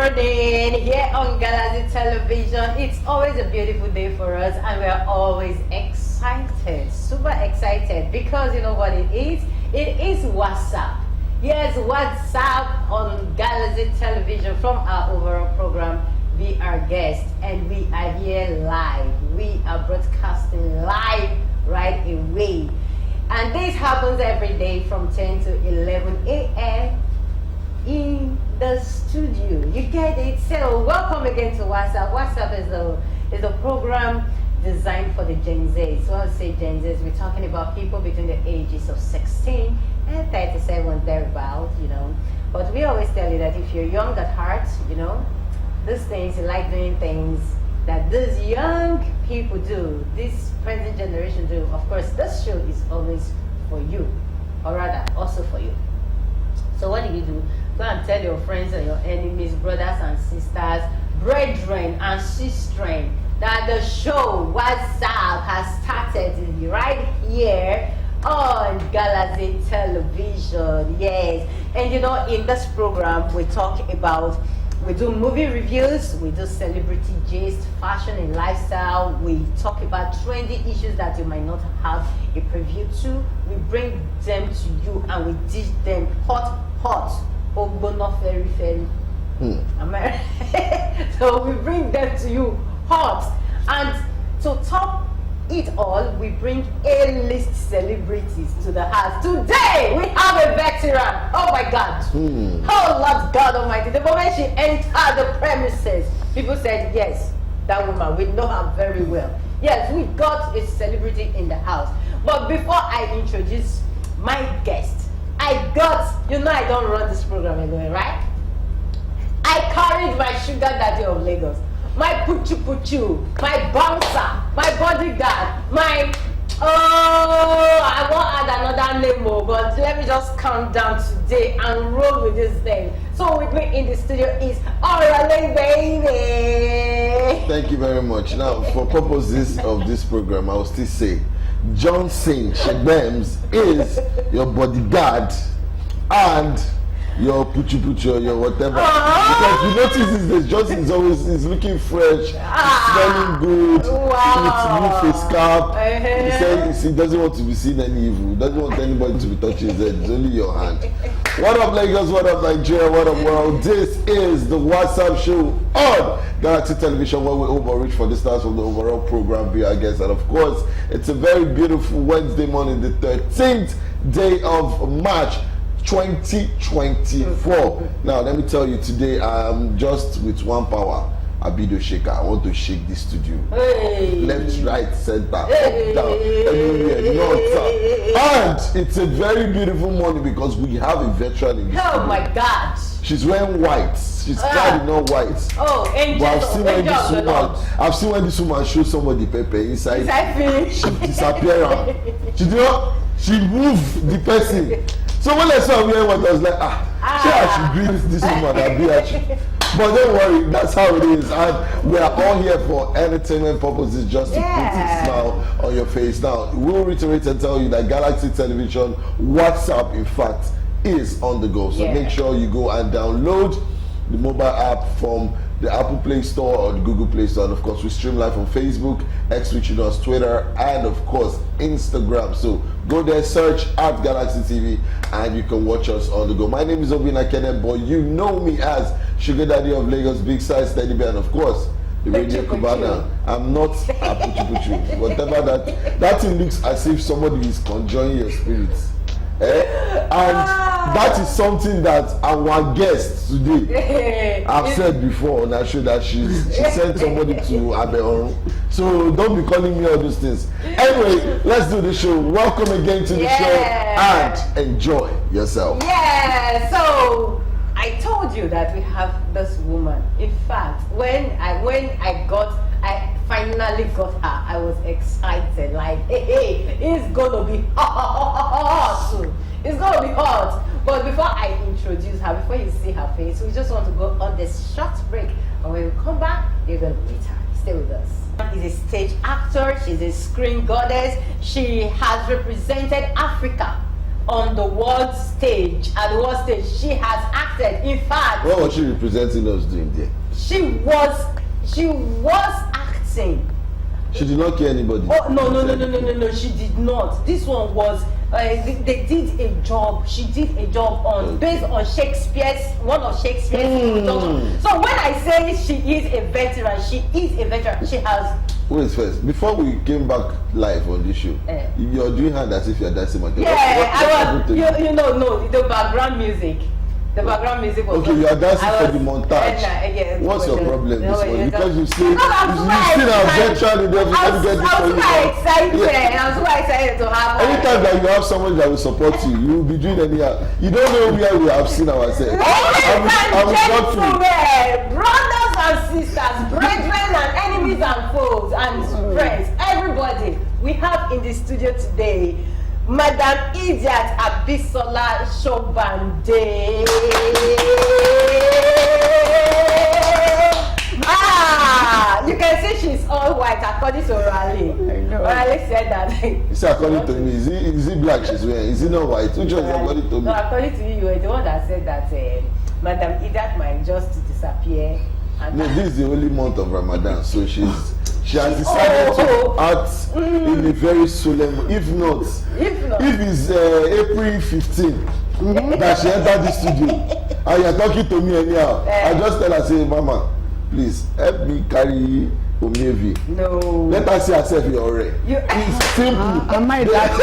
morning here on Galaxy Television. It's always a beautiful day for us, and we're always excited, super excited, because you know what it is? It is WhatsApp. Yes, WhatsApp on Galaxy Television from our overall program. Be our guest, and we are here live. We are broadcasting live right away. And this happens every day from 10 to 11 a.m. in the studio. You get it? So welcome again to WhatsApp. WhatsApp is a program designed for the Gen Z. So I say Gen Z, we're talking about people between the ages of 16 and 37, thereabouts, you know. But we always tell you that if you're young at heart, you know, these things, you like doing things that these young people do, this present generation do. Of course, this show is always for you, or rather, also for you. So what do? Go and tell your friends and your enemies, brothers and sisters, brethren and sistren, that the show WhatsApp has started right here on Galaxy Television. Yes, and you know, in this program we talk about, we do movie reviews, we do celebrity gist, fashion and lifestyle. We talk about trendy issues that you might not have a preview to. We bring them to you and we dish them hot. Oh, but not very. Am I right? So we bring them to you hot. And to top it all, we bring A-list celebrities to the house. Today, we have a veteran. Oh my God. Oh Lord God Almighty. The moment she entered the premises, people said, yes, that woman, we know her very well. Yes, we got a celebrity in the house. But before I introduce my guest, you know I don't run this program alone, right? I carried my sugar daddy of Lagos, my puchu, my bouncer, my bodyguard, I won't add another name, but let me just calm down today and roll with this thing. So with me in the studio is Orale baby. Thank you very much. Now, for purposes of this program, I will still say Johnson Shegbems is your bodyguard and your puchu, your whatever. Because you notice this, Johnson is always looking fresh, smelling good, with new face cap. He says he doesn't want to be seen any evil, he doesn't want anybody to be touching his head, it's only your hand. What up Lagos, what up Nigeria, what up world? This is the WhatsApp show on Galaxy Television, where we overreach for the stars from the overall program, be our guest. And of course, it's a very beautiful Wednesday morning, the 13th day of March 2024. Now let me tell you, today I'm just with one power, Abido shaker. I want to shake this studio. Left, right, center, up, down, everywhere, north, south. And it's a very beautiful morning because we have a veteran in this studio. Oh my God. She's wearing white. She's clad in all white. Oh, angel. But I've seen when this woman show somebody pepper inside. She disappear. She moved the person. So when I saw her wearing white, I was like, I should greet this woman. But don't worry, that's how it is. And we are all here for entertainment purposes, just to put a smile on your face. Now, we'll reiterate and tell you that Galaxy Television WhatsApp, in fact, is on the go. So make sure you go and download the mobile app from the Apple Play Store or the Google Play Store. And of course, we stream live on Facebook, X, which you know, Twitter, and of course, Instagram. So go there, search at Galaxy TV, and you can watch us on the go. My name is Obina Kenneth, but you know me as Sugar Daddy of Lagos, Big Size Teddy Bear, and of course, the Radio Cubana. I'm not a puchu. Whatever that thing looks as if somebody is conjuring your spirits. And that is something that our guest today, I've said before on our show, that she sent somebody to Abisola. So don't be calling me all those things. Anyway, let's do the show. Welcome again to the show and enjoy yourself. Yeah, so I told you that we have this woman. In fact, when I finally got her, I was excited. Like, hey, it's gonna be hot. It's gonna be hot. But before I introduce her, before you see her face, we just want to go on this short break. And when we come back, you're gonna meet her. Stay with us. She's a stage actor. She's a screen goddess. She has represented Africa on the world stage. At the world stage, she has acted. In fact, what was she representing us doing there? She was acting. She did not kill anybody. Oh no! She did not. This one was. They did a job. She did a job on based on one of Shakespeare's productions. So when I say she is a veteran, she is a veteran. She has. Wait first. Before we came back live on this show, you're doing her as if you're dancing. Yeah, I was. No, the background music. The background music was. Okay, you are dancing for the montage. What's your problem this morning? Because you see, you've seen our veteran in there. I was super excited to have her. Anytime that you have someone that will support you, you will be doing anyhow. You don't know where we have seen ourselves. Brothers and sisters, brethren and enemies and foes and friends, everybody we have in the studio today. Madam Idiat Abisola Sobande. You can see she's all white according to Orale. Orale said that. You say according to me, is he black she's wearing? Is he not white? Which one is according to me? No, according to you were the one that said that Madam Idiat might just disappear. No, this is the only month of Ramadan, so she has decided to act in a very solemn. If it's April 15 that she entered the studio and you're talking to me anyhow, I just tell her, say, Mama, please help me carry Omevi. No. Let her see herself in your ray. It's simple. I might like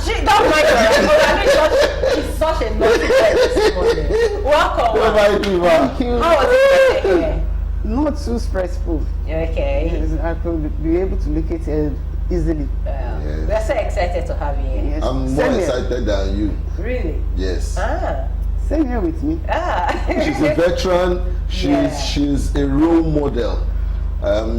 she don't mind her. She's such a naughty person this morning. Welcome. Thank you. How was it here? not too stressful. Okay. Yes, I could be able to locate it easily. Yes. We're so excited to have you here. Yes. I'm more excited than you. Really? Yes. Same here with me. She's a veteran. She's a role model.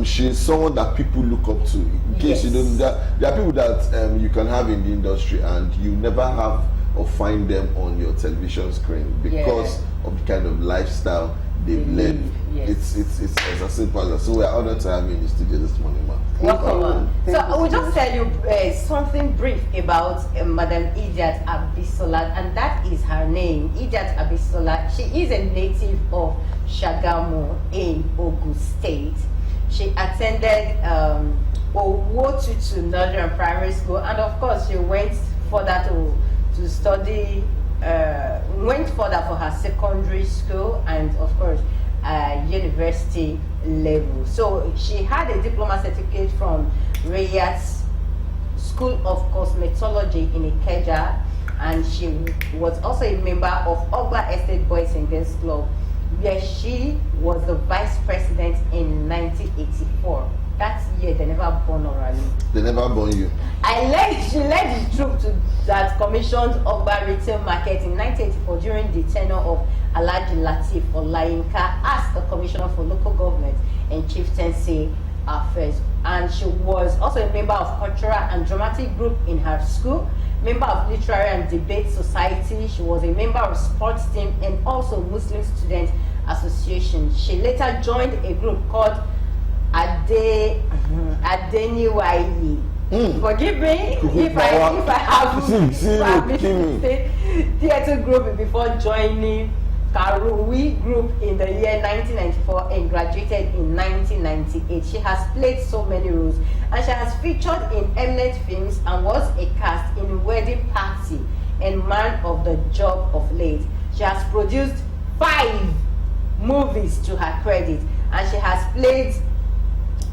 She's someone that people look up to. In case you don't, there are people that you can have in the industry and you never have or find them on your television screen because of the kind of lifestyle they've led. Yes. It's as simple as that. So we're honored to have you in the studio this morning, man. Welcome. So I will just tell you something brief about Madam Idiat Abisola, and that is her name, Idiat Abisola. She is a native of Shagamu in Ogun State. She attended Owotutu Northern Primary School, and of course she went further to study, went further for her secondary school and of course university level. So she had a diploma certificate from Rayat's School of Cosmetology in Ikeja, and she was also a member of Ogba Estate Boys and Girls Club, where she was the vice president in 1984. That year, they never born Orali. They never born you. She led the troop that commissioned Ogba retail market in 1984 during the tenure of Alhaji Lateef Olayinka as the commissioner for local government and chieftaincy affairs. And she was also a member of cultural and dramatic group in her school, member of literary and debate society. She was a member of sports team and also Muslim Student Association. She later joined a group called Adeniwayi. Forgive me if I have missed theatre group before joining Karuwi group in the year 1994 and graduated in 1998. She has played so many roles and she has featured in eminent films and was a cast in Wedding Party and Man of the Job of late. She has produced 5 movies to her credit, and she has played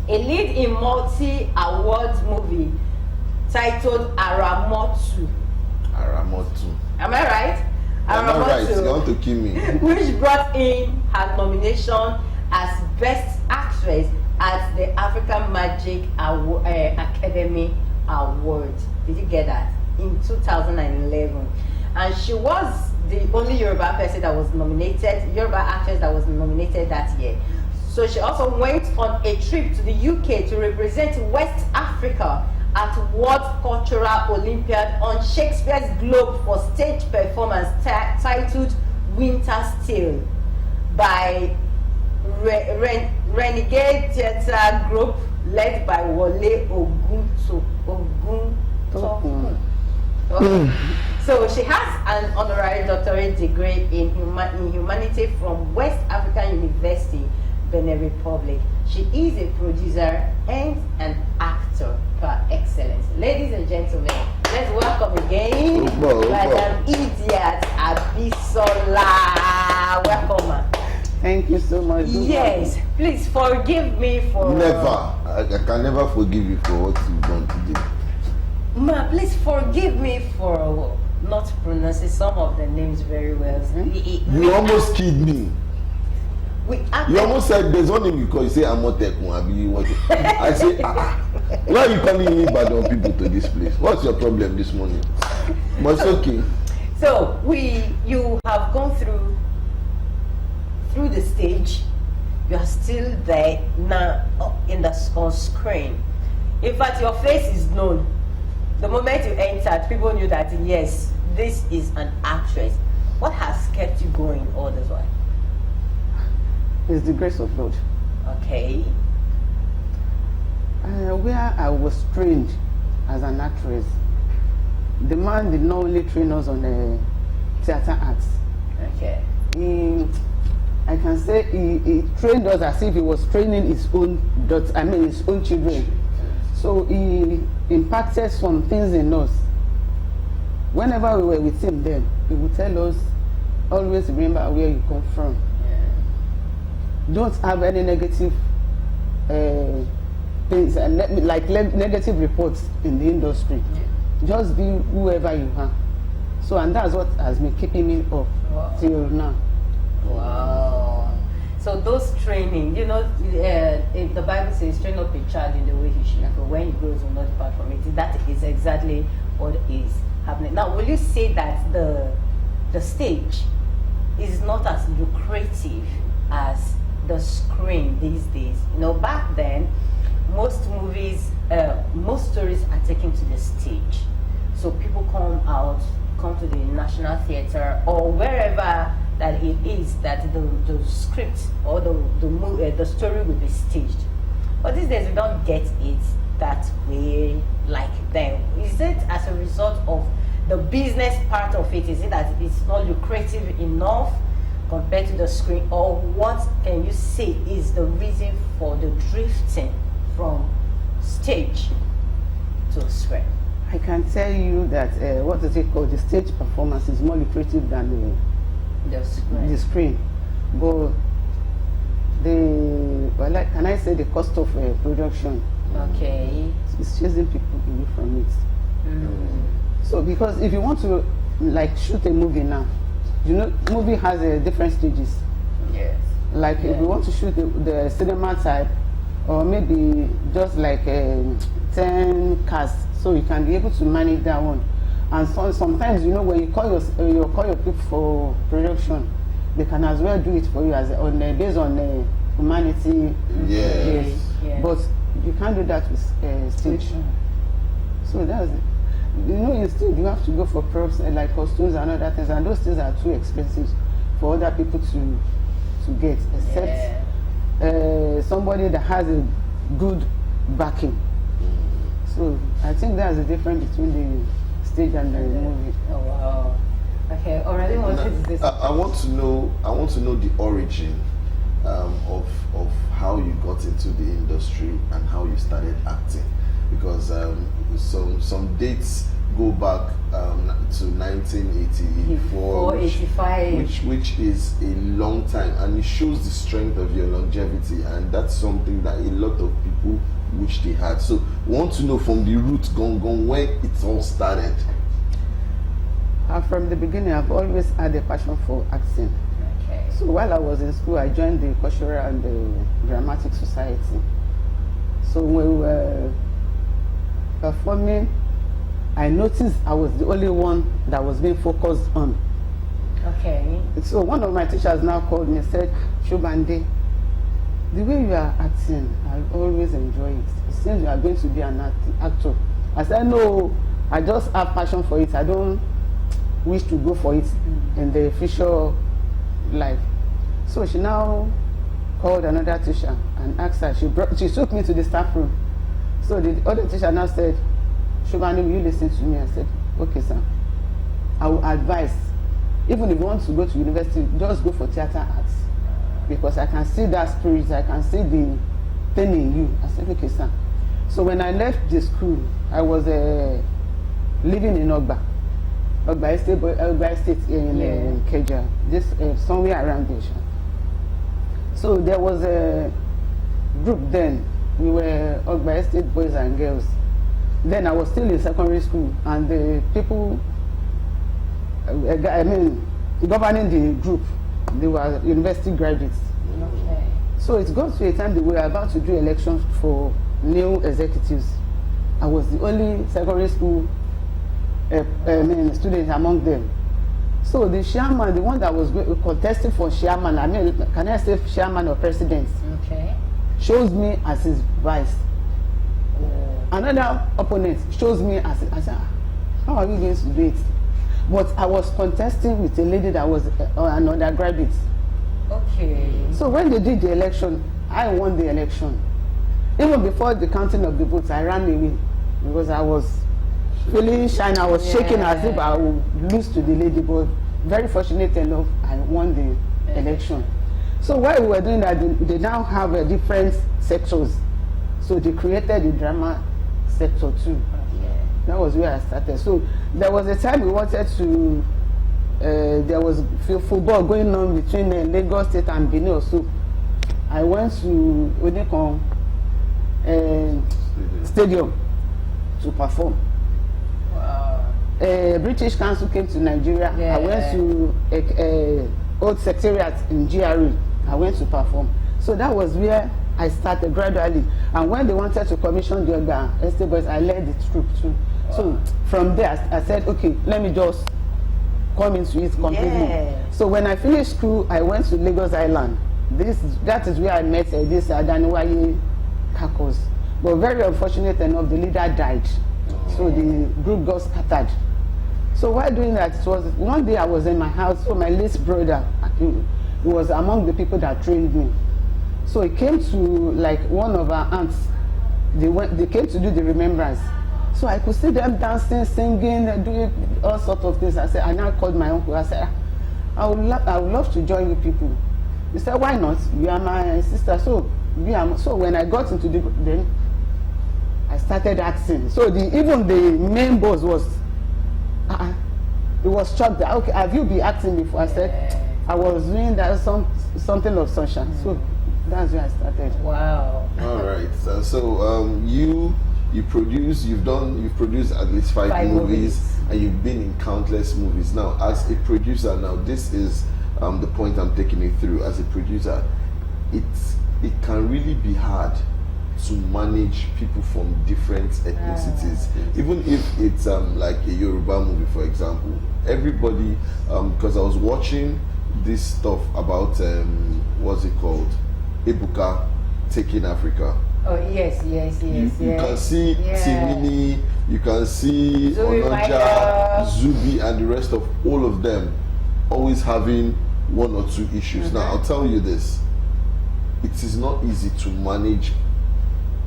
a lead in multi-awards movie titled Aramotu. Aramotu. Am I right? I'm not right. You want to kill me. Which brought in her nomination as Best Actress at the African Magic Academy Awards. Did you get that? In 2011. And she was the only Yoruba person that was nominated, Yoruba actress that was nominated that year. So she also went on a trip to the UK to represent West Africa at World Cultural Olympiad on Shakespeare's Globe for stage performance titled Winter's Tale by Renegade Theatre Group led by Wole Oguntokun. Okay. So she has an honorary doctorate degree in humanity from West African University, Benin Republic. She is a producer and an actor par excellence. Ladies and gentlemen, let's welcome again Madam Idiat Abisola. Welcome, ma. Thank you so much. Yes, please forgive me for... Never. I can never forgive you for what you've done today. Ma, please forgive me for not pronouncing some of the names very well. You almost killed me. You almost said there's one name you call. You say Amotekun. I say, why are you calling me bad on people to this place? What's your problem this morning? But it's okay. So you have gone through the stage. You are still there now on screen. In fact, your face is known. The moment you entered, people knew that yes, this is an actress. What has kept you going all this while? It's the grace of God. Okay. Where I was trained as an actress, the man did not only train us on theater arts. Okay. I can say he trained us as if he was training his own his own children. So he impacted some things in us. Whenever we were with him then, he would tell us, always remember where you come from. Don't have any negative things, like negative reports in the industry. Just be whoever you are. So, and that's what has been keeping me up till now. Wow. So those training, if the Bible says train up a child in the way he should go, when he grows will not depart from it. That is exactly what is happening. Now, will you say that the stage is not as lucrative as the screen these days? Back then, most movies, most stories are taken to the stage. So people come to the National Theatre or wherever that it is that the script or the story will be staged. But these days we don't get it that way like then. Is it as a result of the business part of it? Is it that it's not lucrative enough compared to the screen, or what can you say is the reason for the drifting from stage to screen? I can tell you that what is it called? The stage performance is more lucrative than the screen. But can I say the cost of production? Okay. It's chasing people away from it. So because if you want to shoot a movie now, movie has different stages. Yes. If you want to shoot the cinema type, or maybe just 10 casts, so you can be able to manage that one. And sometimes, when you call your people for production, they can as well do it for you based on humanity. Yes. But you can't do that with stage. So that's it. You have to go for props like costumes and other things, and those things are too expensive for other people to get, except somebody that has a good backing. So I think that's the difference between the stage and the movie. Oh wow. Okay, already wanted to say something. I want to know the origin of how you got into the industry and how you started acting, because some dates go back to 1984, 85, which is a long time, and it shows the strength of your longevity, and that's something that a lot of people wish they had. So we want to know from the root gone when it all started. From the beginning, I've always had a passion for acting. Okay. So while I was in school, I joined the Cultural and the Dramatic Society. So when we were performing, I noticed I was the only one that was being focused on. Okay. So one of my teachers now called me and said, Sobande, the way you are acting, I always enjoy it. It seems you are going to be an actor. I said, no, I just have passion for it. I don't wish to go for it in the official life. So she now called another teacher and asked her, she took me to the staff room. So the other teacher now said, Sobande, will you listen to me? I said, okay, sir, I will advise, even if you want to go to university, just go for theater arts. Because I can see that spirit, I can see the thing in you. I said, okay, sir. So when I left the school, I was living in Ogba Estate in Keja, this somewhere around there. So there was a group then. We were Ogba Estate boys and girls. Then I was still in secondary school, and the people, governing the group, they were university graduates. Okay. So it got to a time that we were about to do elections for new executives. I was the only secondary school student among them. So the chairman, the one that was contesting for chairman, can I say chairman or president? Okay. Shows me as his vice. Another opponent shows me as I said, how are we going to do it? But I was contesting with a lady that was an undergraduate. Okay. So when they did the election, I won the election. Even before the counting of the votes, I ran away because I was feeling shy. I was shaking as if I would lose to the lady, but very fortunate enough, I won the election. So while we were doing that, they now have different sectors. So they created the drama sector too. Okay. That was where I started. So there was a time we wanted to, there was football going on between Lagos State and Benin. So I went to Odekon Stadium to perform. Wow. British Council came to Nigeria. I went to Old Secretariat in GRE. I went to perform. So that was where I started gradually. And when they wanted to commission the other estate boys, I led the troop too. Wow. So from there, I said, okay, let me just come into it completely. Yes. So when I finished school, I went to Lagos Island. That is where I met this Adaniwaye Kakos. But very unfortunate enough, the leader died. So the group got scattered. So while doing that, it was one day I was in my house. So my late brother was among the people that trained me. So he came to like one of our aunts. They came to do the remembrance. So I could see them dancing, singing, doing all sorts of things. I now called my uncle. I said, I would love to join you people. He said, why not? You are my sister. So when I got into then I started acting. So even the main boss was, he was shocked that, okay, have you been acting before? I said, I was doing that something of sunshine. So that's where I started. Wow. All right. So you've produced at least five movies, and you've been in countless movies. Now, as a producer, this is the point I'm taking it through. As a producer, it can really be hard to manage people from different ethnicities. Even if it's like a Yoruba movie, for example, everybody, because I was watching this stuff about what's it called, Ebuka taking Africa. Oh yes. You can see Timini, you can see Onoja, Zubi, and the rest of all of them always having one or two issues. Now I'll tell you this: it is not easy to manage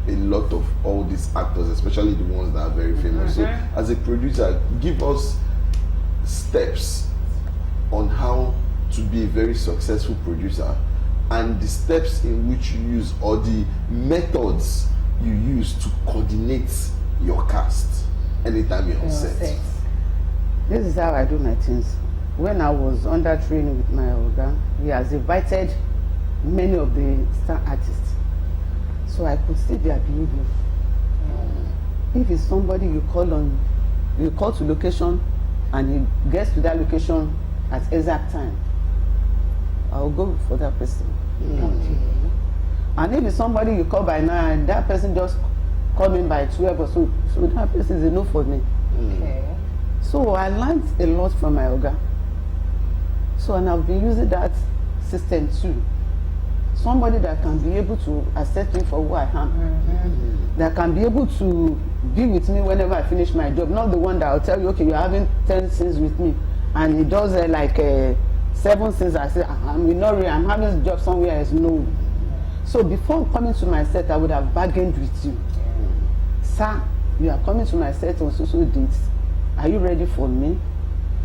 a lot of all these actors, especially the ones that are very famous. So as a producer, give us steps on how to be a very successful producer, and the steps in which you use, or the methods you use to coordinate your cast anytime you're on set. This is how I do my things. When I was under training with my Oga, he has invited many of the star artists. So I could see their behavior. If it's somebody you call to location and he gets to that location at exact time, I'll go for that person. And if it's somebody you call by 9, that person just coming by 12 or so that person is a no for me. So I learned a lot from my Oga. So, and I've been using that system too. Somebody that can be able to accept me for who I am, that can be able to be with me whenever I finish my job, not the one that will tell you, okay, you're having 10 scenes with me, and he does 7 scenes. I say, I'm having a job somewhere else. No. So before coming to my set, I would have bargained with you. Sir, you are coming to my set on social dates. Are you ready for me?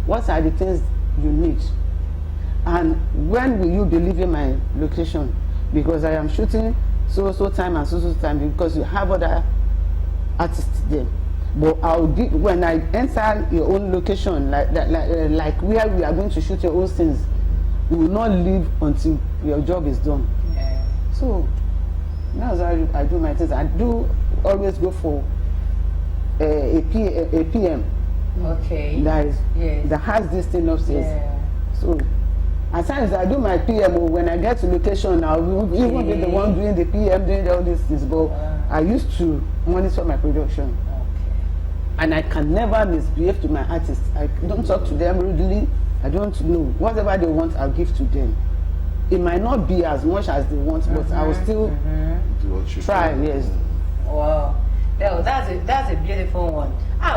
What are the things you need? And when will you be leaving my location? Because I am shooting so time and so time, because you have other artists there. But I'll give, when I enter your own location, like where we are going to shoot your own scenes, you will not leave until your job is done. Yeah. So that's how I do my things. I do always go for a PM. Okay. That has this thing upstairs. Yeah. So at times I do my PM, when I get to location, I will even be the one doing the PM, doing all these things. But I used to monitor my production. And I can never misbehave to my artists. I don't talk to them rudely. I don't know. Whatever they want, I'll give to them. It might not be as much as they want, but I will still try. Yes. Wow. No, that's a beautiful one.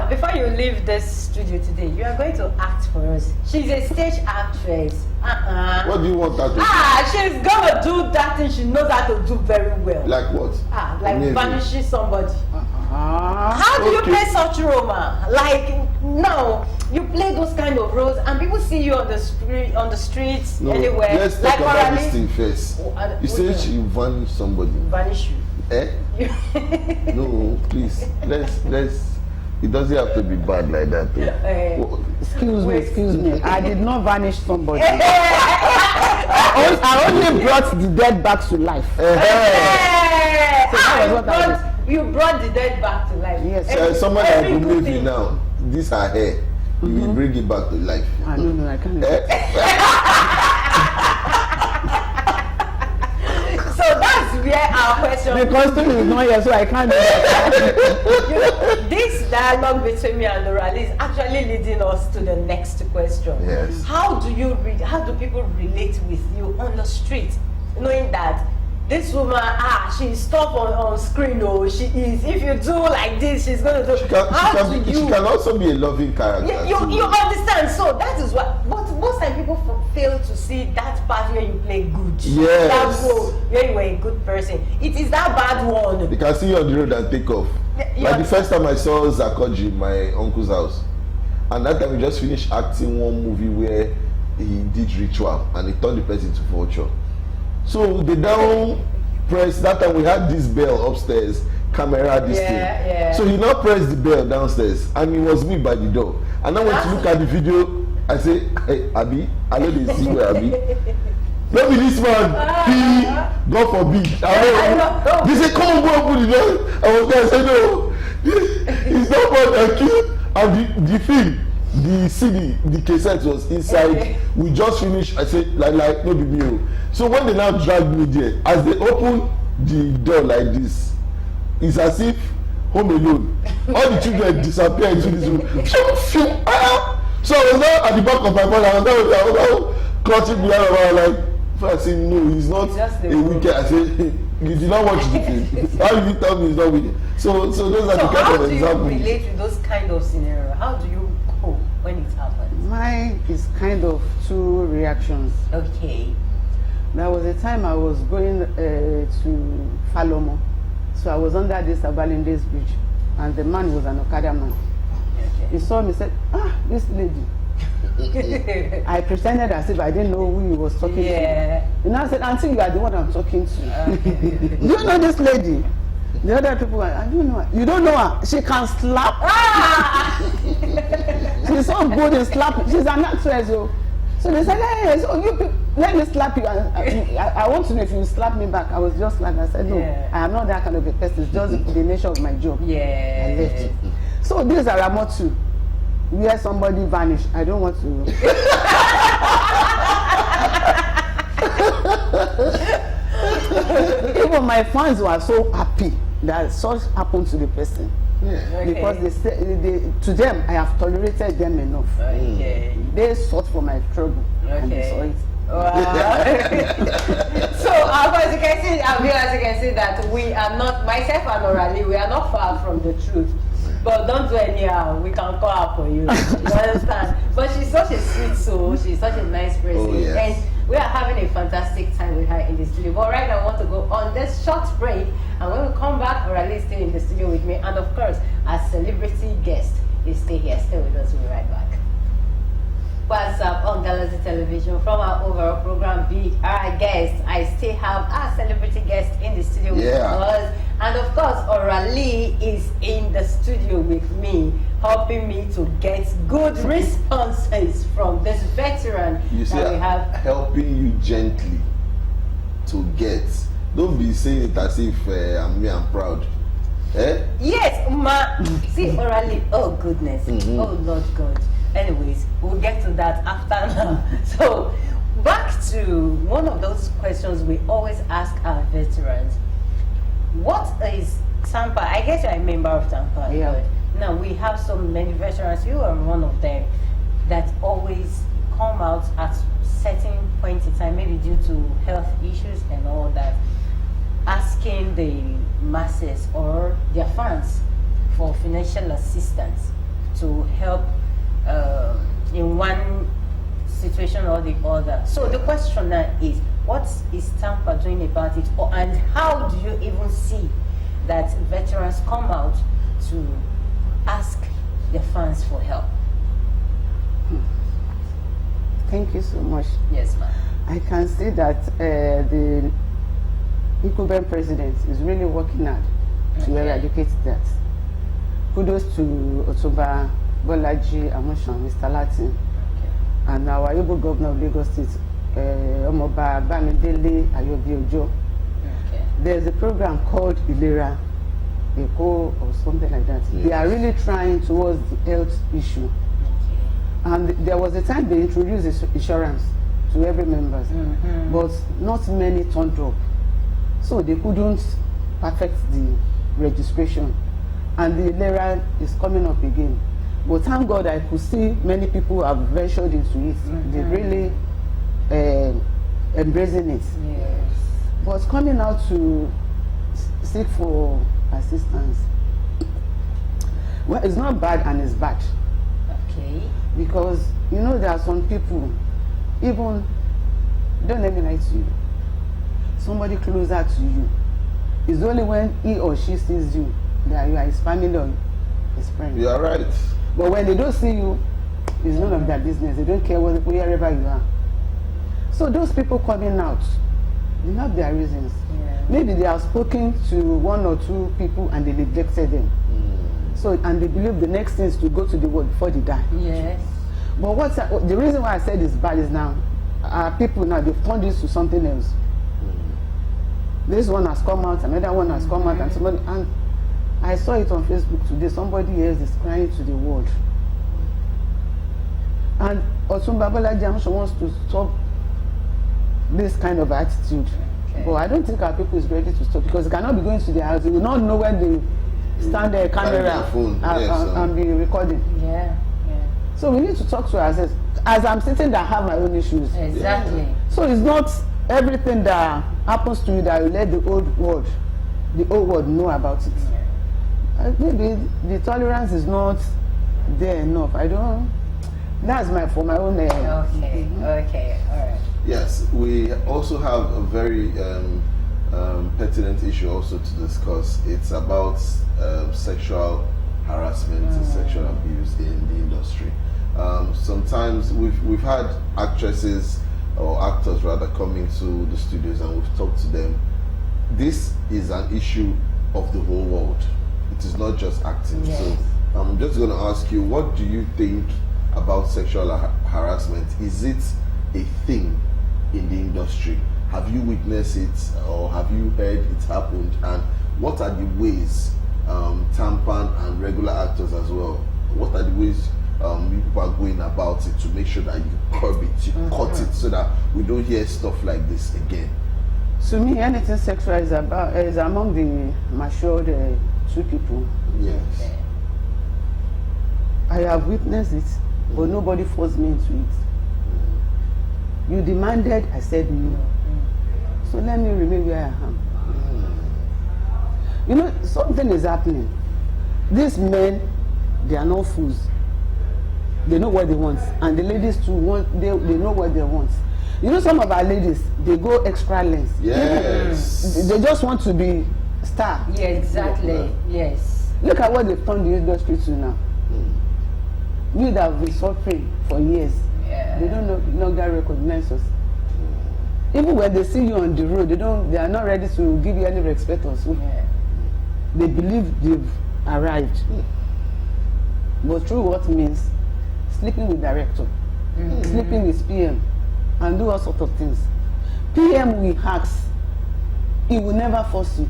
Before you leave this studio today, you are going to act for us. She's a stage actress. What do you want her to do? She's gonna do that thing she knows how to do very well. Like what? Like vanishing somebody. How do you play such role, man? Like, no, you play those kind of roles, and people see you on the streets, anywhere. Let's talk about this thing first. You said she vanished somebody. Vanish you. No, please. Let's. It doesn't have to be bad like that. Excuse me. I did not vanish somebody. I only brought the dead back to life. You brought the dead back to life. Yes. Someone that will move you now. This her hair. You will bring it back to life. No, I can't. So that's where our question. The costume is not here, so I can't do that. This dialogue between me and Dorali is actually leading us to the next question. Yes. How do people relate with you on the street, knowing that this woman, she's tough on screen, she is. If you do like this, she's going to do. She can also be a loving character. You understand? So that is what. But most time people fail to see that part where you play good. Yes. That role where you were a good person. It is that bad one. They can see you on the road and take off. Like the first time I saw Zakoji in my uncle's house, and that time we just finished acting one movie where he did ritual and he turned the person to vulture. So they down press, that time we had this bell upstairs, camera this thing. Yeah. So he now pressed the bell downstairs and he was me by the door. And I went to look at the video, I say, hey Abi, I know they see where Abi. Let me this man, he, God forbid. They say, come on, go open the door. I was there, I said, no, it's not more than cute. And the film, the CD, the cassette was inside. We just finished. I said, like no big deal. So when they now dragged me there, as they opened the door like this, it's as if Home Alone. All the children disappear into this room. So I was now at the back of my phone. I was now clutching behind my like. I said, no, he's not a wicked. I said, you did not watch the film. How do you tell me he's not wicked? So those are the kind of examples. How do you relate with those kind of scenarios? How do you cope when it happens? Mine is kind of two reactions. Okay. There was a time I was going to Falomo. So I was under this Abalinde's bridge. And the man was an Okada man. Okay. He saw me and said, this lady. I pretended as if I didn't know who he was talking to. And I said, Auntie, you are the one I'm talking to. Do you know this lady? The other people were, I don't know her. You don't know her? She can slap. She's so good in slapping. She's an actress. So they said, hey, so you people, let me slap you. I want to know if you slap me back. I was just like, I said, no, I am not that kind of a person. It's just the nature of my job. I left it. So these are more too. Where somebody vanished. I don't want to. Even my fans were so happy that such happened to the person. Because they say, to them, I have tolerated them enough. They sought for my trouble and they saw it. So as you can see that we are not, myself and Orali, we are not far from the truth. But don't do anyhow, we can call her for you. You understand? But she's such a sweet soul, she's such a nice person. And we are having a fantastic time with her in the studio. But right now I want to go on this short break, and when we come back, Orali is still in the studio with me, and of course, our celebrity guest, You stay here, stay with us, we'll be right back. What's up on Galaxy Television? From our overall program, be our guest. I still have our celebrity guest in the studio with us. And of course, Orali is in the studio with me, helping me to get good responses from this veteran you see, that we have. Helping you gently to get. Don't be saying it as if I'm proud. Eh? Yes, ma. See, Orali. Oh, goodness. Oh, Lord God. Anyways, we'll get to that after now. So, back to one of those questions we always ask our veterans. What is Tampa? I guess you're a member of Tampa. Yeah. Now, we have so many veterans. You are one of them that always come out at certain point in time, maybe due to health issues and all that, asking the masses or their fans for financial assistance to help in one situation or the other. So the question now is, what is Tampa doing about it, and how do you even see that veterans come out to ask their fans for help? Thank you so much. Yes, ma'am. I can see that the incumbent president is really working hard to eradicate that. Kudos to Otumba Bolaji Amushan, Mr. Latin, and our able governor of Lagos State, Omoba Bamidele Ayobi Ojo. There's a program called Ilera Eko or something like that. Yes. They are really trying towards the health issue. And there was a time they introduced insurance to every member, but not many turned up. So they couldn't perfect the registration. And the Ilera is coming up again. But thank God I could see many people have ventured into it. They're really embracing it. Yes. But coming out to seek for assistance, well, it's not bad and it's bad. Okay. Because, you know, there are some people, even, don't let me lie to you, somebody closer to you, it's only when he or she sees you that you are his family or his friend. You are right. But when they don't see you, it's none of their business. They don't care wherever you are. So those people coming out, they have their reasons. Yeah. Maybe they have spoken to one or two people and they neglected them. So, and they believe the next thing is to go to the world before they die. Yes. But the reason why I said it's bad is now, people now, they've turned this to something else. This one has come out, another one has come out, and somebody, and I saw it on Facebook today, somebody else is crying to the world. And Otumba Bolaji Amushan wants to stop this kind of attitude. Okay. But I don't think our people is ready to stop, because they cannot be going to their house. They will not know when they stand there, camera, and be recording. Yeah, yeah. So we need to talk to ourselves. As I'm sitting there, I have my own issues. Exactly. Yeah. So it's not everything that happens to you that you let the old world know about it. Yeah. Maybe the tolerance is not there enough. That's for my own. Okay, okay, all right. Yes, we also have a very pertinent issue also to discuss. It's about sexual harassment and sexual abuse in the industry. Sometimes we've had actresses or actors rather come into the studios and we've talked to them. This is an issue of the whole world. It is not just acting. Yes. So I'm just going to ask you, what do you think about sexual harassment? Is it a thing in the industry? Have you witnessed it, or have you heard it happened? And what are the ways Tampan and regular actors as well, what are the ways people are going about it to make sure that you curb it, you cut it, so that we don't hear stuff like this again? To me, anything sexual is among the matured two people. Yes. I have witnessed it, but nobody forced me into it. You demanded, I said no. So let me remain where I am. You know, something is happening. These men, they are not fools. They know what they want. And the ladies too, they know what they want. You know, some of our ladies, they go extra lengths. Yes. They just want to be star. Yeah, exactly. Yes. Look at what they've turned the industry to now. We that have been suffering for years, they don't no longer recognize us. Even when they see you on the road, they are not ready to give you any respect or so. They believe they've arrived. But through what means sleeping with director, sleeping with PM, and do all sorts of things. PM will ask, he will never force you.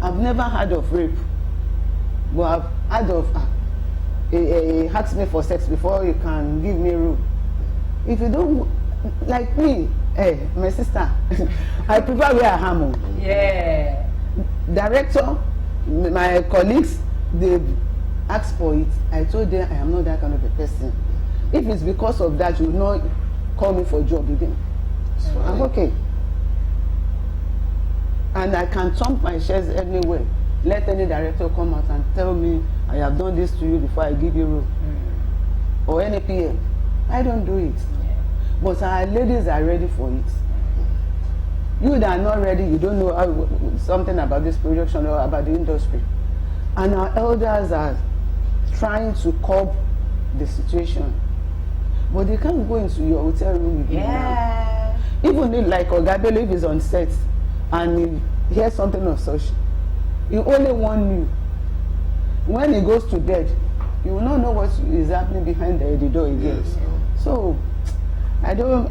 I've never heard of rape, but I've heard of he asks me for sex before he can give me room. If you don't, like me, my sister, I prefer where I am. Yeah. Director, my colleagues, they asked for it. I told them I am not that kind of a person. If it's because of that, you will not call me for a job again. I'm okay. And I can thump my shares anywhere. Let any director come out and tell me I have done this to you before I give you room. Or any PM. I don't do it. But our ladies are ready for it. You that are not ready, you don't know something about this production or about the industry. And our elders are trying to curb the situation. But they can't go into your hotel room with you now. Even if, like Ogabelo, if he's on set and he hears something of such, he only warn you. When he goes to bed, you will not know what is happening behind the door again. Yes. So I don't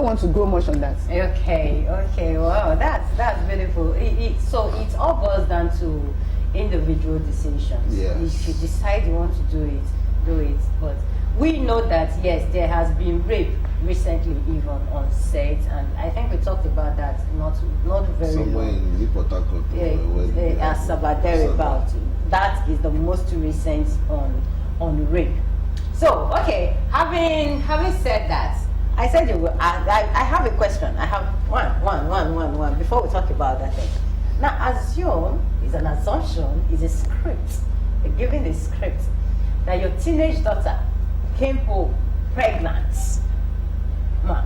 want to go much on that. Okay. Wow, that's beautiful. So it all boils down to individual decisions. Yes. If you decide you want to do it, do it. But we know that yes, there has been rape recently, even on set, and I think we talked about that not very somewhere long. in Port Harcourt. Sobande about that is the most recent on rape. So okay, having said that, I said you will. I have a question. I have one before we talk about that thing. Now, assume is an assumption, is a script. You're giving a script that your teenage daughter came home pregnant. Man,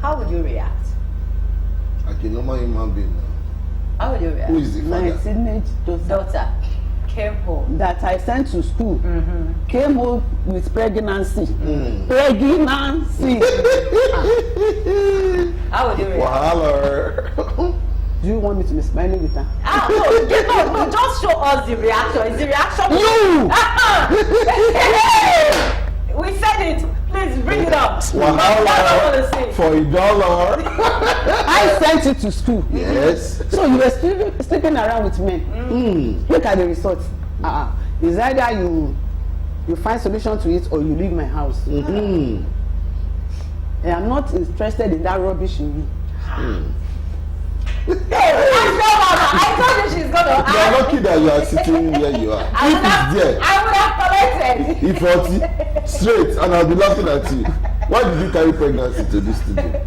how would you react? Like a normal human being now. How would you react? Who is the My father? teenage Daughter came home. that I sent to school came home with pregnancy. Pregnancy. How would you react? Wahala. Do you want me to be smiling with her? No, just show us the reaction. Is the reaction You! We said it. Please bring it up. Wahala for $1. I sent you to school. Yes. So you were sleeping around with men. Look at the result. It's either you find solution to it or you leave my house. I am not interested in that rubbish in you. I told you she's gonna. You are lucky that you are sitting where you are. If it's there, I would have collected. if 40 straight, and I'll be laughing at you. Why did you carry pregnancy to this studio?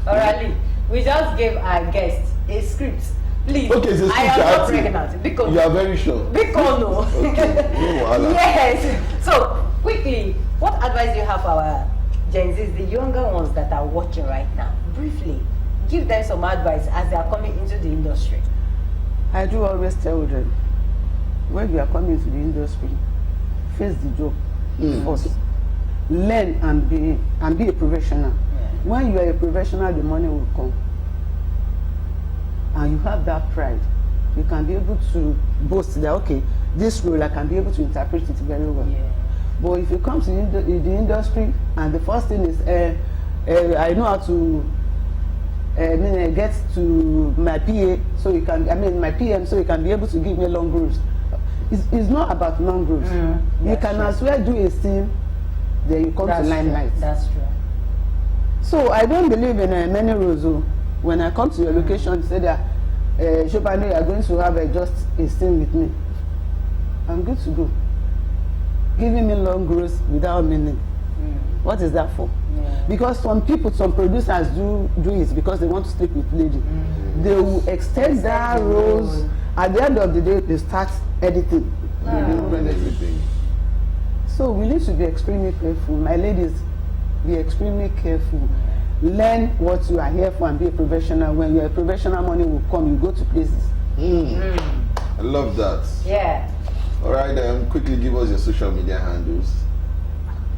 Orally, we just gave our guest a script. Please, Okay, it's a script. I am not pregnant. Because you are very sure. Because no. Okay, no wahala. Yes. So quickly, what advice do you have for our Gen Zs, the younger ones that are watching right now? Briefly, give them some advice as they are coming into the industry. I do always tell them, when you are coming to the industry, face the job first. Learn and be a professional. When you are a professional, the money will come. And you have that pride. You can be able to boast that, okay, this role I can be able to interpret it very well. But if you come to the industry and the first thing is, I know how to get to my PA, so you can, my PM, so you can be able to give me long growths. It's not about long growths. You can as well do a scene, then you come to limelight. That's true. So I don't believe in many roles. When I come to your location, you say that, Sobande, you are going to have just a scene with me. I'm good to go. Giving me long growths without meaning. What is that for? Because some producers do it because they want to sleep with lady. They will extend their roles. At the end of the day, they start editing. Everything. So we need to be extremely careful. My ladies, be extremely careful. Learn what you are here for and be a professional. When you're a professional, money will come. You go to places. I love that. Yeah. All right, quickly give us your social media handles.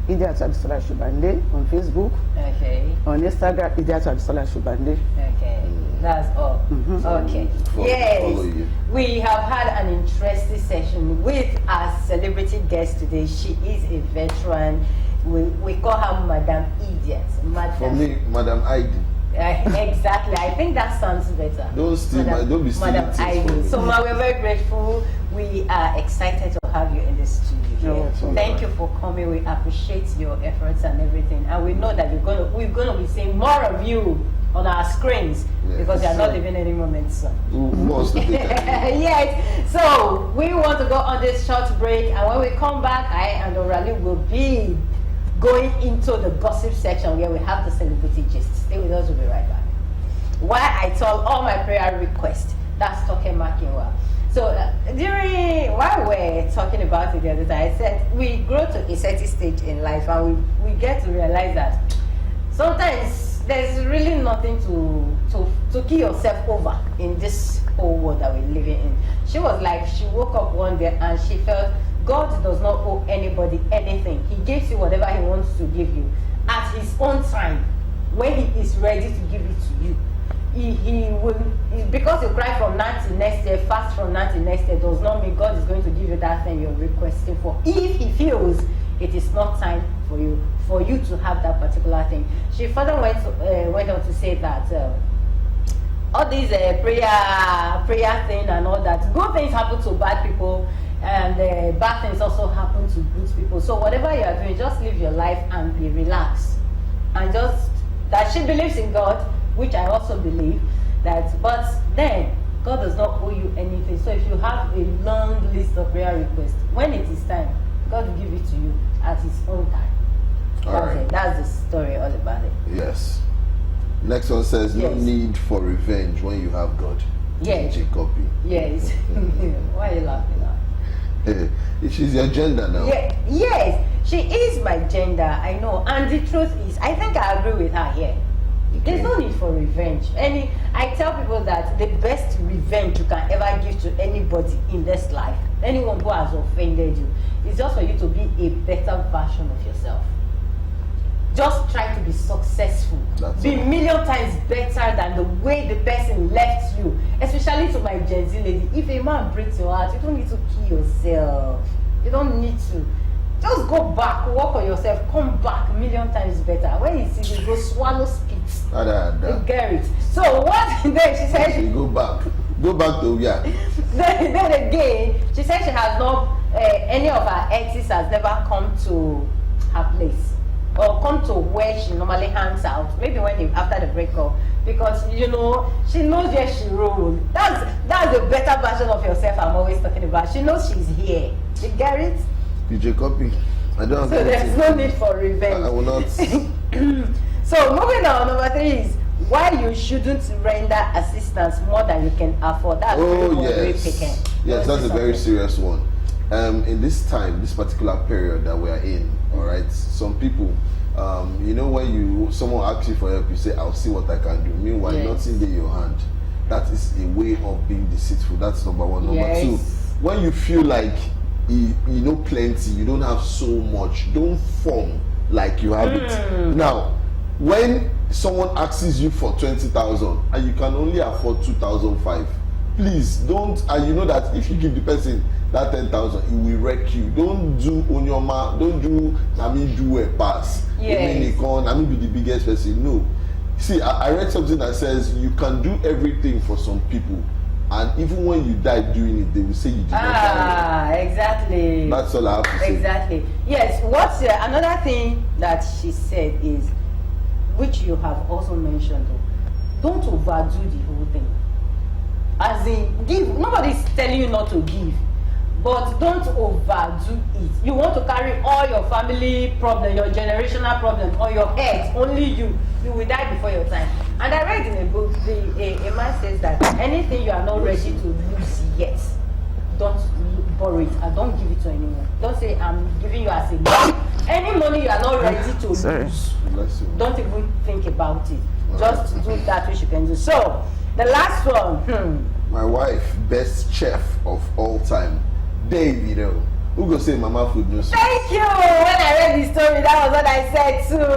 Idiat Abisola Sobande on Facebook. Okay. On Instagram, Idiat Abisola Sobande. Okay. That's all. Okay. Yes. We have had an interesting session with our celebrity guest today. She is a veteran. We call her Madam Idiat. For me, Madam ID. Exactly. I think that sounds better. Don't be stealing Madam Ivy. So, Ma, we're very grateful. We are excited to have you in the studio. Thank you for coming. We appreciate your efforts and everything. And we know that we're gonna be seeing more of you on our screens because you are not living any moment soon. Yes. So we want to go on this short break, and when we come back, I and Orali will be going into the gossip section where we have the celebrity gist. Stay with us, we'll be right back. Why I told all my prayer requests, that's talking Makinwa. So while we're talking about it the other time, I said we grow to a certain stage in life and we get to realize that sometimes there's really nothing to kill yourself over in this whole world that we're living in. She was like, she woke up one day and she felt God does not owe anybody anything. He gives you whatever he wants to give you at his own time when he is ready to give it to you. He will, because you cry from now till next year, fast from now till next year, does not mean God is going to give you that thing you're requesting for. If he feels it is not time for you to have that particular thing. She further went on to say that all these prayer thing and all that, good things happen to bad people, and bad things also happen to good people. So whatever you are doing, just live your life and be relaxed. And just that she believes in God, which I also believe that, but then God does not owe you anything. So if you have a long list of prayer requests, when it is time, God will give it to you at his own time. That's the story all about it. Yes. Next one says, no need for revenge when you have God. Yes. Copy. Yes. Why are you laughing now? She's your gender now. Yeah. Yes, she is my gender, I know. And the truth is, I think I agree with her here. There's no need for revenge. I tell people that the best revenge you can ever give to anybody in this life, anyone who has offended you, is just for you to be a better version of yourself. Just try to be successful. Be a million times better than the way the person left you. Especially to my Gen Z lady. If a man breaks your heart, you don't need to kill yourself. You don't need to. Just go back, work on yourself, come back a million times better. When you see you go swallow spit. You get it. So what then she said she go back to then again, she said she has not any of her exes has never come to her place or come to where she normally hangs out. Maybe after the breakup, because she knows where she rolls. That's the better version of yourself I'm always talking about. She knows she's here. You get it? DJ copy. I don't. So there's no need for revenge. I will not. So moving on, number 3 is why you shouldn't render assistance more than you can afford. That's yes, that's a very serious one. In this time, this particular period that we are in, all right, some people, when someone asks you for help, you say, "I'll see what I can do." Meanwhile, nothing in your hand. That is a way of being deceitful. That's number 1. Number 2, when you feel like you know plenty, you don't have so much, don't form like you have it. Now, when someone asks you for 20,000 and you can only afford 2,500, please don't. And you know that if you give the person that 10,000, it will wreck you. Don't do onyoma. Don't do do a pass. Nami be the biggest person. No. See, I read something that says you can do everything for some people, and even when you die doing it, they will say you did not die. Exactly. That's all I have to say. Exactly. Yes. What's another thing that she said is, which you have also mentioned, don't overdo the whole thing. As in, give. Nobody's telling you not to give, but don't overdo it. You want to carry all your family problem, your generational problem on your head, only you will die before your time. And I read in a book, a man says that anything you are not ready to lose yet, don't borrow it and don't give it to anyone. Don't say, I'm giving you as a gift. Any money you are not ready to lose, don't even think about it. Just do that which you can do. So, the last one. My wife, best chef of all time, Davido. Who go say Mama food no sweet? Thank you. When I read the story, that was what I said too.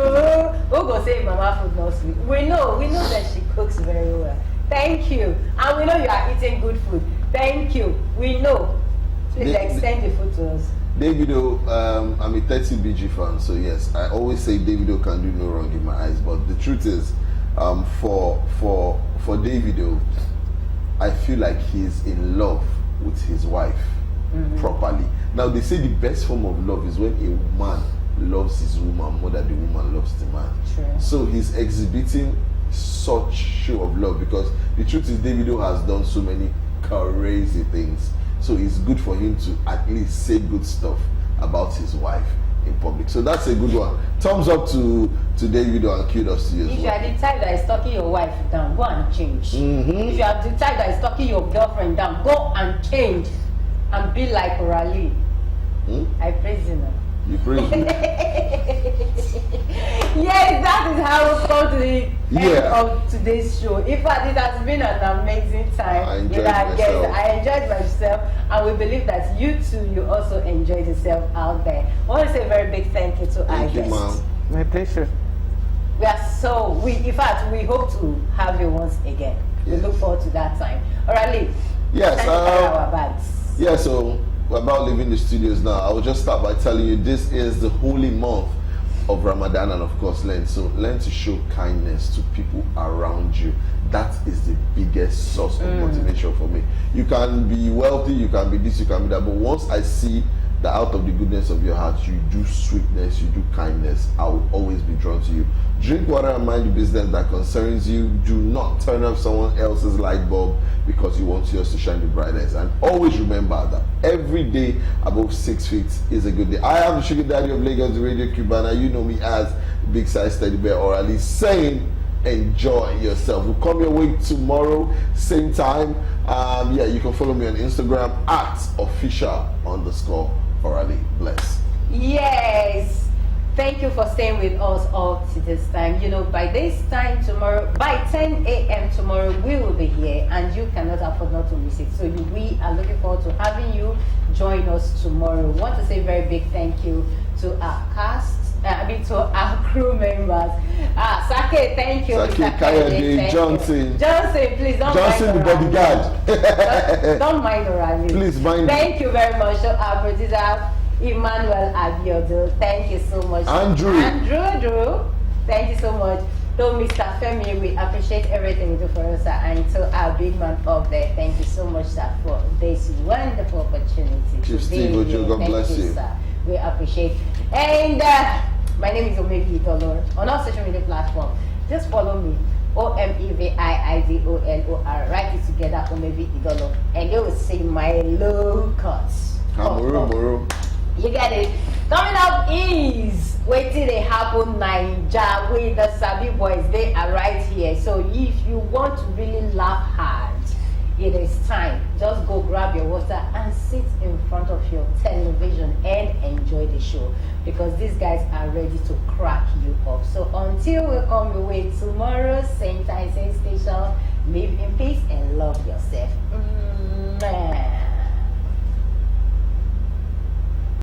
Who go say Mama food no sweet? We know that she cooks very well. Thank you. And we know you are eating good food. Thank you. We know. Please extend the food to us. Davido, I'm a 30 BG fan, so yes, I always say Davido can do no wrong in my eyes. But the truth is, for Davido, I feel like he's in love with his wife properly. Now they say the best form of love is when a man loves his woman more than the woman loves the man. True. So he's exhibiting such show of love because the truth is Davido has done so many crazy things. So it's good for him to at least say good stuff about his wife in public. So that's a good one. Thumbs up to Davido and kudos to you as well. If you are the type that is talking your wife down, go and change. If you are the type that is talking your girlfriend down, go and change and be like Raleigh. I praise you now. You praise me. Yes, that is how we come to the end of today's show. In fact, it has been an amazing time. I enjoyed myself. I enjoyed myself, and we believe that you too, you also enjoyed yourself out there. I want to say a very big thank you to our guests. Thank you, ma'am. My pleasure. In fact, we hope to have you once again. We look forward to that time. All right, Lee. Yes. Time to carry our bags. Yeah, so we're about leaving the studios now. I will just start by telling you this is the holy month of Ramadan and of course Lent. So learn to show kindness to people around you. That is the biggest source of motivation for me. You can be wealthy, you can be this, you can be that, but once I see that out of the goodness of your heart you do sweetness, you do kindness, I will always be drawn to you. Drink water and mind the business that concerns you. Do not turn off someone else's light bulb because you want yours to shine the brightest. And always remember that every day above 6 feet is a good day. I am the sugar daddy of Lagos, the Radio Cubana. You know me as Big Size Teddy Bear, or at least saying enjoy yourself. We'll come your way tomorrow, same time. You can follow me on Instagram at official_Orally. Bless. Yes. Thank you for staying with us all to this time. You know, by this time tomorrow, by 10 a.m. tomorrow, we will be here and you cannot afford not to miss it. So we are looking forward to having you join us tomorrow. We want to say a very big thank you to our cast, to our crew members. Sake, thank you. Sake, Kayode, Johnson, please don't Johnson, mind the bodyguard. don't mind Orally. Please mind. Thank you very much to our producer, Emmanuel Abiodun. Thank you so much. Andrew, thank you so much. To Mr. Femi, we appreciate everything you do for us, sir. And to our big man up there, thank you so much, sir, for this wonderful opportunity. Chief Steve Ojo, God bless you. Sir. We appreciate. And my name is Omevi Idolor. On all social media platforms, just follow me. OMEVIIDOLOR. Write it together, Omevi Idolor. And you will see my low cuts. Moro. You get it. Coming up is waiting they happen Naija with the Sabi boys. They are right here. So if you want to really laugh hard, it is time. Just go grab your water and sit in front of your television and enjoy the show because these guys are ready to crack you up. So until we come your way tomorrow, same time, same station, live in peace and love yourself.